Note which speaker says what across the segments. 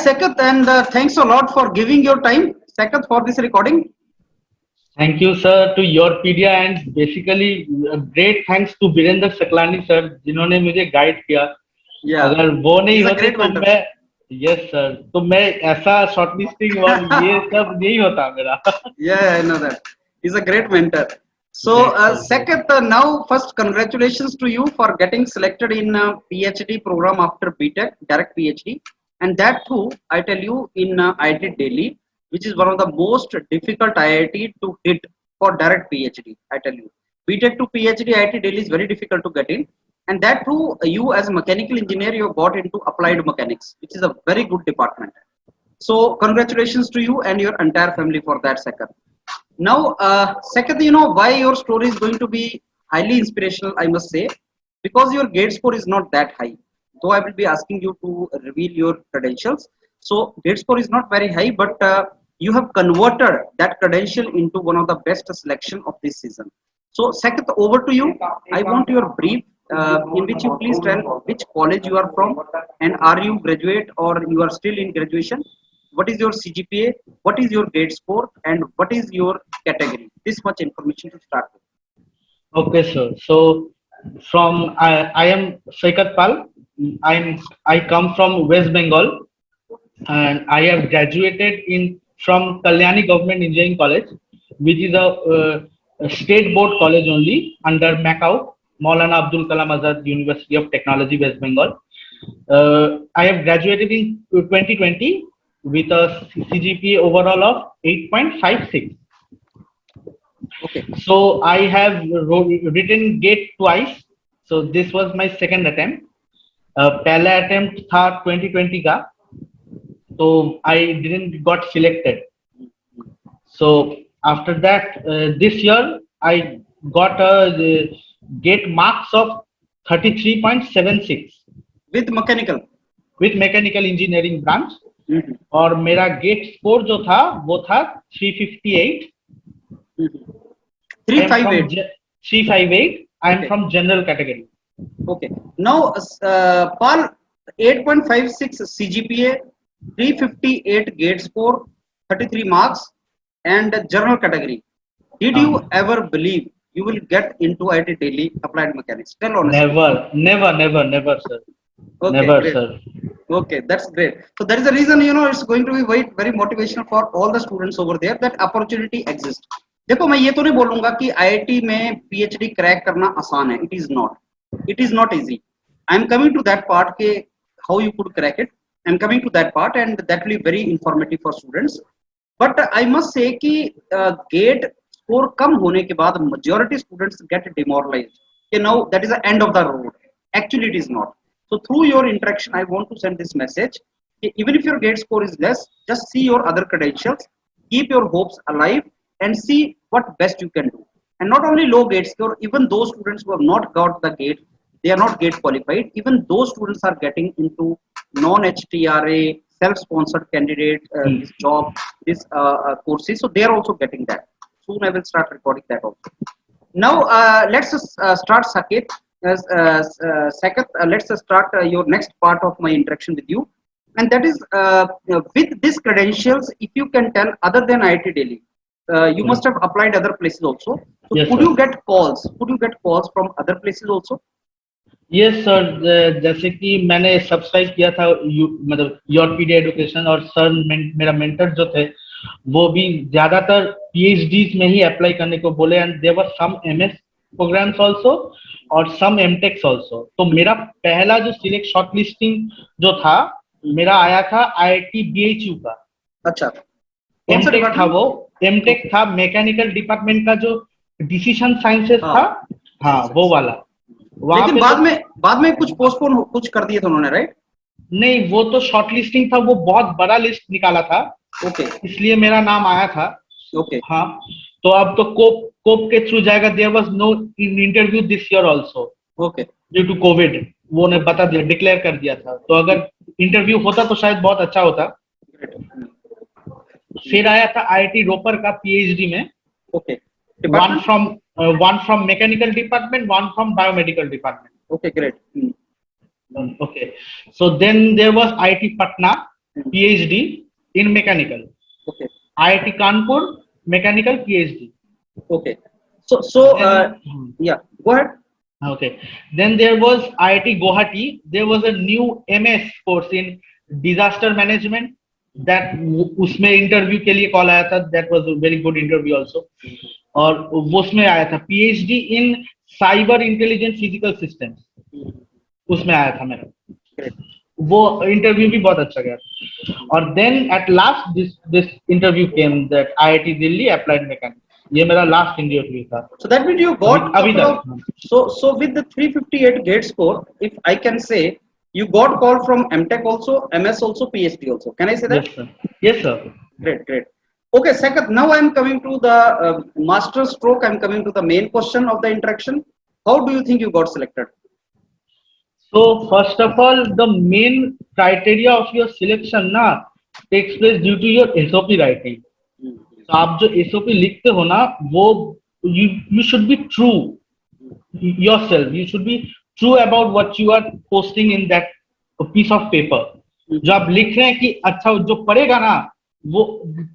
Speaker 1: Sakat, and thanks a lot for giving your time, Sakat, for this recording.
Speaker 2: Thank you, sir, to Yorpedia and basically great thanks to Virender Saklani sir, जिन्होंने मुझे guide किया.
Speaker 1: Yeah,
Speaker 2: अगर वो नहीं
Speaker 1: he's a
Speaker 2: होते
Speaker 1: great
Speaker 2: तो
Speaker 1: mentor.
Speaker 2: मैं yes sir तो मैं ऐसा शॉर्टलिस्टिंग और ये सब नहीं होता मेरा.
Speaker 1: Yeah, I know that. He's a great mentor. So,
Speaker 2: Great sir, great.
Speaker 1: Saket, now first congratulations to you for getting selected in PhD program after BTech, direct PhD, and that too, I tell you, in IIT Delhi, which is one of the most difficult IIT to hit for direct PhD. I tell you, BTech to PhD, IIT Delhi is very difficult to get in, and that too, you as a mechanical engineer, you got into applied mechanics, which is a very good department. So, congratulations to you and your entire family for that, Saket. Now, second, you know why your story is going to be highly inspirational, I must say, because your gate score is not that high. Though I will be asking you to reveal your credentials. So, gate score is not very high, but you have converted that credential into one of the best selection of this season. So, second, over to you. I want your brief in which you please tell which college you are from and are you graduate or you are still in graduation, what is your CGPA, what is your grade score, and what is your category. This much information to start with.
Speaker 2: Okay, sir. So I am Saikat Pal. I come from West Bengal and I have graduated in from Kalyani Government Engineering College, which is a state board college only under Macau, Maulana Abdul Kalam Azad University of Technology, West Bengal. I have graduated in 2020 with a CGPA overall of 8.56.
Speaker 1: Okay.
Speaker 2: So I have written GATE twice. So this was my second attempt. पहला attempt था 2020 का, so I didn't got selected. So after that, this year I got a GATE marks of 33.76
Speaker 1: With mechanical.
Speaker 2: with mechanical engineering branch.
Speaker 1: Mm-hmm.
Speaker 2: और मेरा GATE score जो था वो था 358.
Speaker 1: Mm-hmm.
Speaker 2: I am from
Speaker 1: 358.
Speaker 2: 358. I am
Speaker 1: Okay.
Speaker 2: from general category.
Speaker 1: Okay. Now, Paul, 8.56 CGPA, 358 gate score, 33 marks, and general category. Did you ever believe you will get into IIT Delhi applied mechanics? Tell honestly.
Speaker 2: Never, sir.
Speaker 1: Okay,
Speaker 2: Never,
Speaker 1: great.
Speaker 2: sir.
Speaker 1: Okay, that's great. So that is the reason, you know, it's going to be very very motivational for all the students over there that opportunity exists. देखो मैं ये तो नहीं बोलूंगा कि IIT में PhD crack करना आसान है. It is not easy. I am coming to that part के how you could crack it. I am coming to that part and that will be very informative for students. But I must say कि gate score कम होने के बाद majority students get demoralized. You know that is the end of the road. Actually, it is not. So through your interaction, I want to send this message. Even if your gate score is less, just see your other credentials, keep your hopes alive, and see what best you can do. And not only low gate score, even those students who have not got the gate, they are not gate qualified. Even those students are getting into non-HTRA, self-sponsored candidate, this job, this courses. So they are also getting that. Soon I will start recording that also. Now let's start Saket. Saket, let's start your next part of my interaction with you, and that is with these credentials. If you can tell, other than IIT Delhi, you must have applied other places also. So
Speaker 2: Yes,
Speaker 1: could
Speaker 2: sir.
Speaker 1: you get calls? Could you get calls from other places also?
Speaker 2: Yes sir, जैसे कि मैंने subscribe किया था मतलब योरपीडिया education और sir मेरा mentor जो थे वो भी ज्यादातर पीएचडीज में ही अप्लाई करने को बोले and there were some MS programs also और सम एमटेक्स आल्सो. तो मेरा पहला जो सिलेक्ट शॉर्टलिस्टिंग जो था मेरा आया था आईआईटी बीएचयू का.
Speaker 1: अच्छा, कौन सा
Speaker 2: एमटेक था
Speaker 1: डिपार्टमेंट?
Speaker 2: वो. एमटेक था मैकेनिकल डिपार्टमेंट का जो डिसीजन साइंसेस
Speaker 1: हाँ.
Speaker 2: था. हाँ वो वाला. वहां
Speaker 1: लेकिन
Speaker 2: पे
Speaker 1: बाद में कुछ पोस्टपोन कुछ कर दिए थे उन्होंने, राइट?
Speaker 2: नहीं, वो तो शॉर्टलिस्टिंग था, वो बहुत बड़ा लिस्ट निकाला था.
Speaker 1: ओके.
Speaker 2: इसलिए मेरा नाम आया था.
Speaker 1: ओके.
Speaker 2: हाँ, तो अब तो कोप के थ्रू जाएगा. There was no interview this year also.
Speaker 1: Okay.
Speaker 2: Due to Covid वो ने बता दिया, डिक्लेयर कर दिया था. तो अगर इंटरव्यू होता तो शायद बहुत अच्छा होता. फिर आया था आईआईटी रोपर का पीएचडी में.
Speaker 1: Okay.
Speaker 2: One from mechanical department, one from biomedical department.
Speaker 1: Okay, great.
Speaker 2: Okay, so then there was IIT Patna, PhD in mechanical.
Speaker 1: Okay.
Speaker 2: IIT Kanpur mechanical PhD.
Speaker 1: Okay. Yeah, go ahead.
Speaker 2: Okay. Then there was IIT Guwahati. There was a new MS course in disaster management. That उसमें interview के लिए call आया था. That was a very good interview also. और वो उसमें आया था PhD in cyber intelligence physical systems. उसमें आया था मेरा.
Speaker 1: Great.
Speaker 2: वो इंटरव्यू भी बहुत अच्छा गया. और then at last this interview came that IIT Delhi applied mechanics. ये मेरा लास्ट इंटरव्यू था.
Speaker 1: So that means you got
Speaker 2: अभी
Speaker 1: couple
Speaker 2: तक.
Speaker 1: of, so with the 358 gate score, if I can say, you got call from MTech also, MS also, PhD also. Can I say that?
Speaker 2: Yes sir. Yes sir.
Speaker 1: Great, great. Okay, Saket, now I am coming to the master stroke. I am coming to the main question of the interaction. How do you think you got selected?
Speaker 2: So first of all, the main criteria of your selection ना takes place due to your SOP writing. तो आप जो SOP लिखते हो ना, वो you should be true yourself. You should be true about what you are posting in that piece of paper. जो आप लिख रहे हैं कि अच्छा जो पढ़ेगा ना, वो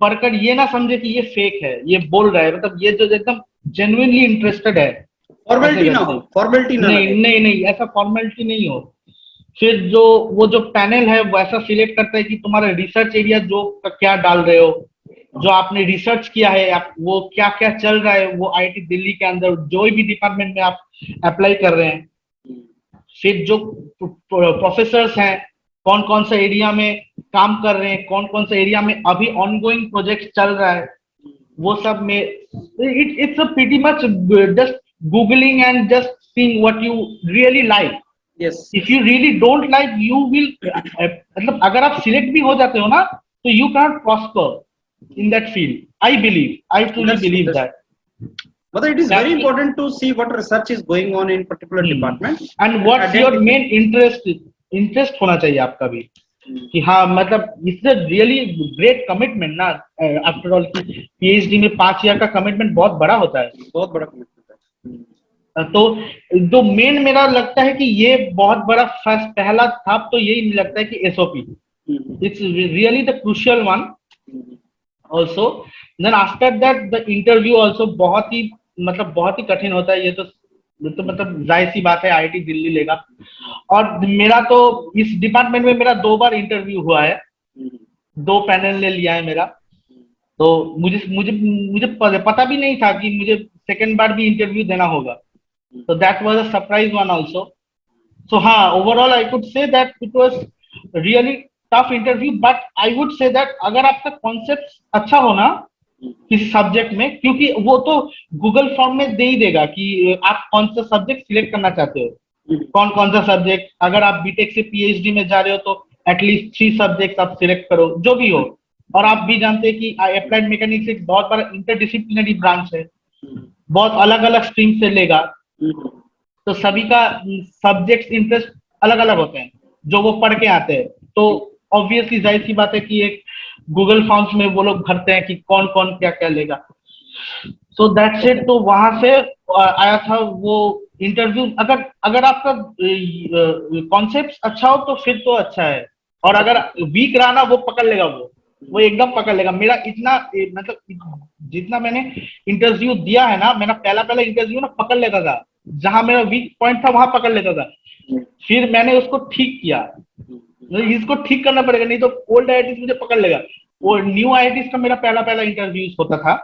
Speaker 2: पढ़कर ये ना समझे कि ये फेक है, ये बोल रहा है, मतलब ये जो एकदम जेन्युइनली इंटरेस्टेड है.
Speaker 1: फॉर्मेलिटी ना हो, फॉर्मेलिटी ना
Speaker 2: नहीं नहीं नहीं, ऐसा फॉर्मेलिटी नहीं हो. फिर जो वो जो पैनल है वो ऐसा सिलेक्ट करता है कि तुम्हारा रिसर्च एरिया जो क्या डाल रहे हो, जो आपने रिसर्च किया है, आप वो क्या क्या चल रहा है वो IIT दिल्ली के अंदर जो भी डिपार्टमेंट में आप अप्लाई कर रहे हैं. फिर जो प्रोफेसर्स हैं कौन कौन सा एरिया में काम कर रहे हैं, कौन कौन सा एरिया में अभी ऑनगोइंग प्रोजेक्ट चल रहा है, वो सब में it's pretty much just googling and just seeing what you really like.
Speaker 1: Yes.
Speaker 2: If you really don't like, you will मतलब अगर आप सिलेक्ट भी हो जाते हो ना, तो you can't prosper in that field. I believe, I truly believe that.
Speaker 1: But it is very important to see what research is going on in particular department.
Speaker 2: And what's your main interest होना चाहिए आपका भी. कि हाँ मतलब it's a really great commitment ना. After all की PhD में 5 ईयर का commitment बहुत बड़ा होता है.
Speaker 1: बहुत बड़ा commitment.
Speaker 2: तो जो मेन मेरा लगता है कि ये बहुत बड़ा फर्स्ट पहला था, तो यही लगता है कि SOP it's really the crucial one also. Then after that the interview also बहुत ही मतलब बहुत ही कठिन होता है. ये तो मतलब जाहिर सी बात है IIT दिल्ली लेगा. और मेरा तो इस डिपार्टमेंट में मेरा 2 बार इंटरव्यू हुआ है, 2 पैनल ने लिया है मेरा. तो मुझे पता भी नहीं था कि मुझे सेकेंड बार भी इंटरव्यू देना होगा. So that was a surprise one also. So हाँ, overall I could say that it was really tough interview, but I would say that अगर आपका concept अच्छा हो ना किसी सब्जेक्ट में, क्योंकि वो तो गूगल फॉर्म में दे ही देगा कि आप कौन सा सब्जेक्ट सिलेक्ट करना चाहते हो, कौन कौन सा सब्जेक्ट. अगर आप बीटेक से PhD में जा रहे हो तो एटलीस्ट 3 सब्जेक्ट आप सिलेक्ट करो जो भी हो. और आप भी जानते हैं कि अप्लाइड मैकेनिक्स एक बहुत बड़ा इंटरडिसिप्लिनरी ब्रांच है, बहुत अलग अलग स्ट्रीम से लेगा. तो सभी का सब्जेक्ट इंटरेस्ट अलग अलग होते हैं जो वो पढ़ के आते हैं. तो ऑब्वियसली जाहिर सी बात है कि एक गूगल फॉर्म्स में वो लोग भरते हैं कि कौन कौन क्या क्या लेगा. So that's it. तो वहां से आया था वो इंटरव्यू. अगर आपका कॉन्सेप्ट अच्छा हो तो फिर तो अच्छा है, और अगर वीक रहा ना वो पकड़ लेगा, वो एकदम पकड़ लेगा. मेरा इतना मतलब जितना मैंने इंटरव्यू दिया है ना, मेरा पहला इंटरव्यू ना पकड़ लेता था, जहां मेरा वीक पॉइंट था वहां पकड़ लेता था. फिर मैंने उसको ठीक किया. इसको ठीक करना पड़ेगा, नहीं तो ओल्ड IIT मुझे पकड़ लेगा. वो न्यू IIT का मेरा पहला इंटरव्यू होता था,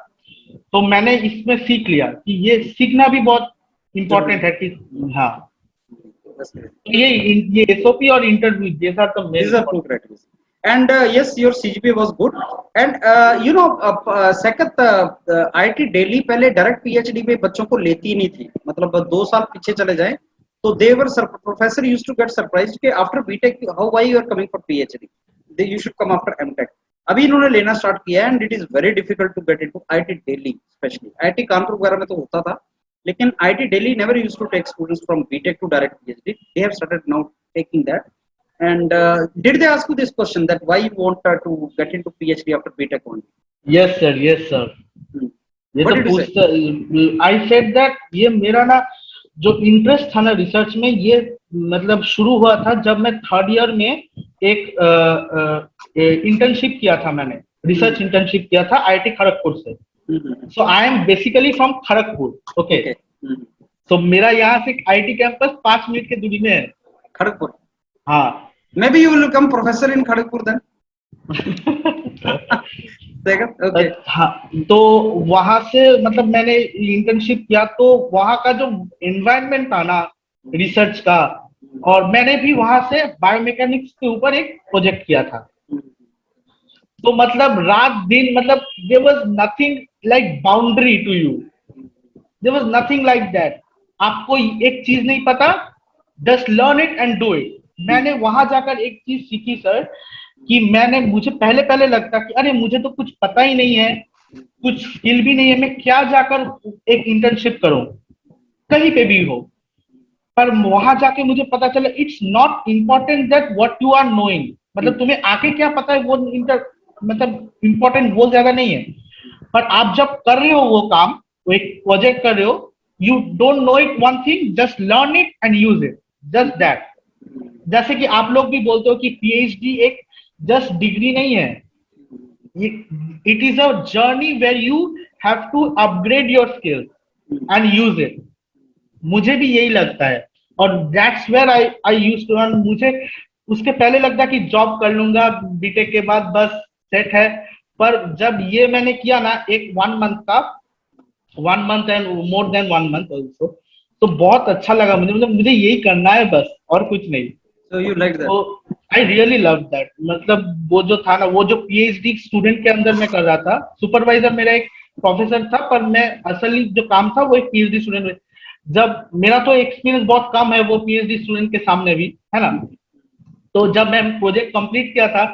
Speaker 2: तो मैंने इसमें सीख लिया कि ये सीखना भी बहुत इंपॉर्टेंट है कि हाँ. ये SOP और इंटरव्यू जैसा तो मेरे.
Speaker 1: And yes, your CGPA was good. And Saket, IIT Delhi पहले डायरेक्ट PhD पे बच्चों को लेती ही नहीं थी. मतलब 2 साल पीछे चले जाएं तो they were professor used to get surprised कि after BTech how why you are coming for PhD, you should come after MTech. अभी इन्होंने लेना स्टार्ट किया है, and it is very difficult to get into IIT Delhi, especially IIT Kanpur वगैरह में तो होता था, लेकिन IIT Delhi never used to take students from BTech to direct PhD. They have started now taking that. And did they ask you this question that why you want to get into PhD after BTech only?
Speaker 2: Yes sir, yes sir. ये तो पूछता. I said that ये मेरा ना जो interest था ना research में, ये मतलब शुरू हुआ था जब मैं थर्ड ईयर में एक इंटर्नशिप किया था, मैंने रिसर्च इंटर्नशिप किया था आईआईटी खड़गपुर से। So I am basically from Kharagpur, okay.
Speaker 1: Okay.
Speaker 2: तो मेरा यहाँ से आईआईटी कैंपस 5 मिनट की दूरी में है।
Speaker 1: खड़गपुर।
Speaker 2: हाँ।
Speaker 1: Maybe you will become professor in Kharagpur then. Okay.
Speaker 2: हाँ, तो वहां से मतलब मैंने इंटर्नशिप किया, तो वहां का जो एनवायरनमेंट था ना रिसर्च का, और मैंने भी वहां से बायोमैकेनिक्स के ऊपर एक प्रोजेक्ट किया था। तो मतलब रात दिन, मतलब there was nothing like boundary to you, there was nothing like that. आपको एक चीज नहीं पता, just learn it and do it. मैंने वहां जाकर एक चीज सीखी सर, कि मुझे पहले पहले लगता कि अरे मुझे तो कुछ पता ही नहीं है, कुछ स्किल भी नहीं है, मैं क्या जाकर एक इंटर्नशिप करूं कहीं पे भी हो। पर वहां जाके मुझे पता चला it's not important that what you are knowing, मतलब तुम्हें आगे क्या पता है वो मतलब इम्पोर्टेंट वो ज्यादा नहीं है। पर आप जब कर रहे हो वो काम, वो एक प्रोजेक्ट कर रहे हो, you don't know it one thing, just learn it and use it, just that. जैसे कि आप लोग भी बोलते हो कि पीएचडी एक जस्ट डिग्री नहीं है, it is a journey where you have to upgrade your skills and use it. मुझे भी यही लगता है, और that's where I used to earn. मुझे उसके पहले लगता कि जॉब कर लूंगा बीटेक के बाद, बस सेट है। पर जब ये मैंने किया ना, एक 1 मंथ का, 1 month and more than 1 month also, तो बहुत अच्छा लगा मुझे, मतलब मुझे यही करना है बस, और कुछ नहीं।
Speaker 1: So you like that?
Speaker 2: तो आई रियली लव दैट। मतलब वो जो था ना, वो जो पीएचडी स्टूडेंट के अंदर मैं कर रहा था, सुपरवाइजर मेरा एक प्रोफेसर था, पर मैं असली जो काम था वो एक पीएचडी स्टूडेंट में। जब मेरा तो एक्सपीरियंस बहुत कम है वो पीएचडी स्टूडेंट के सामने भी, है ना। तो जब मैं प्रोजेक्ट कंप्लीट किया था,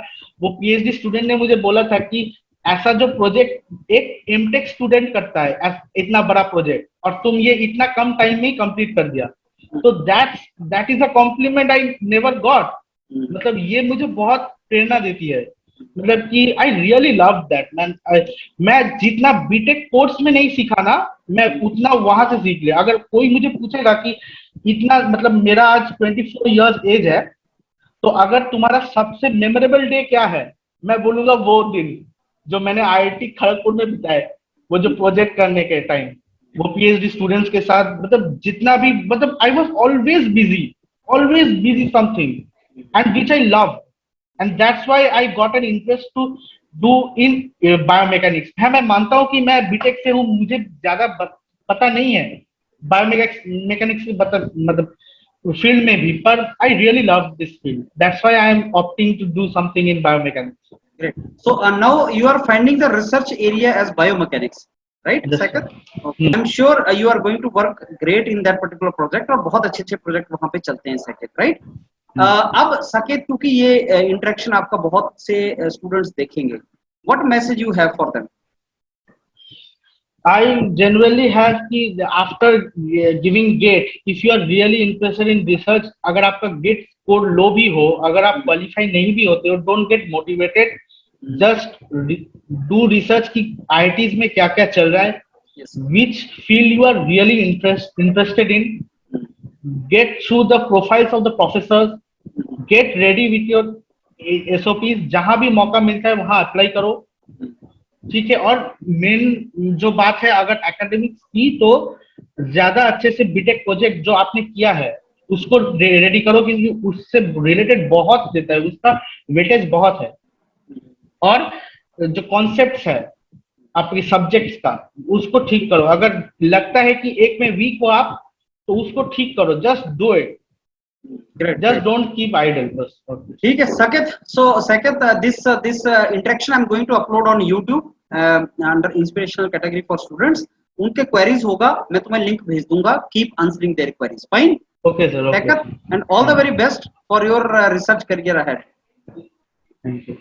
Speaker 2: वो पीएचडी स्टूडेंट ने मुझे बोला था कि ऐसा जो प्रोजेक्ट एक एमटेक स्टूडेंट करता है, इतना बड़ा प्रोजेक्ट, और तुम ये इतना कम टाइम में ही कंप्लीट कर दिया, तो that is a compliment I never got. मतलब ये मुझे बहुत प्रेरणा देती है, मतलब कि आई रियली लव दैट मैन। मैं जितना बीटेक कोर्स में नहीं सीखा ना, मैं उतना वहां से सीख लिया। अगर कोई मुझे पूछेगा कि इतना, मतलब मेरा आज 24 इयर्स एज है, तो अगर तुम्हारा सबसे मेमोरेबल डे क्या है, मैं बोलूंगा वो दिन जो मैंने आईआईटी खड़गपुर में बिताए, वो जो प्रोजेक्ट करने के टाइम, वो पीएचडी स्टूडेंट्स के साथ, मतलब जितना भी, मतलब I was always busy something and which I love, and that's why I got an interest to do in biomechanics. है, मैं मानता हूँ कि मैं बीटेक से हूँ, मुझे ज्यादा पता नहीं है बायोमैकेनिक्स की मतलब फील्ड में भी, पर I really love this field, that's why I am opting to do something in biomechanics.
Speaker 1: Great. So now you are finding the research area as biomechanics, right?
Speaker 2: Yes,
Speaker 1: Second,
Speaker 2: sir.
Speaker 1: okay. I'm sure you are going to work great in that particular project, और बहुत अच्छे project वहां पे चलते हैं Saket, right? अब साकेत, क्योंकि ये इंटरेक्शन आपका बहुत से स्टूडेंट्स देखेंगे, what message you have for them?
Speaker 2: I generally have कि after giving GATE, if you are really interested in research, अगर आपका GATE स्कोर लो भी हो, अगर आप क्वालिफाई नहीं भी होते हो, don't get motivated, just do research की आईआईटीज में क्या क्या चल रहा है, which field you are really interested in, get through the profiles of the professors, get ready with your SOPs, जहां भी मौका मिलता है वहां अप्लाई करो, ठीक है। और मेन जो बात है, अगर एकेडमिक्स की, तो ज्यादा अच्छे से बीटेक प्रोजेक्ट जो आपने किया है उसको रेडी करो, क्योंकि उससे रिलेटेड बहुत देता है, उसका वेटेज बहुत है। और जो कॉन्सेप्ट्स है आपके सब्जेक्ट्स का, उसको ठीक करो। अगर लगता है कि एक में वीक हो आप, तो उसको ठीक करो, just do it, just don't keep idle, बस।
Speaker 1: ठीक है Saket. So Saket, this interaction I'm going to upload on YouTube under inspirational category for students. उनके queries होगा, मैं तुम्हें लिंक भेज दूंगा, keep answering their queries. Fine?
Speaker 2: Okay sir, okay.
Speaker 1: Saket, and all the very best for your research career ahead.
Speaker 2: Thank you.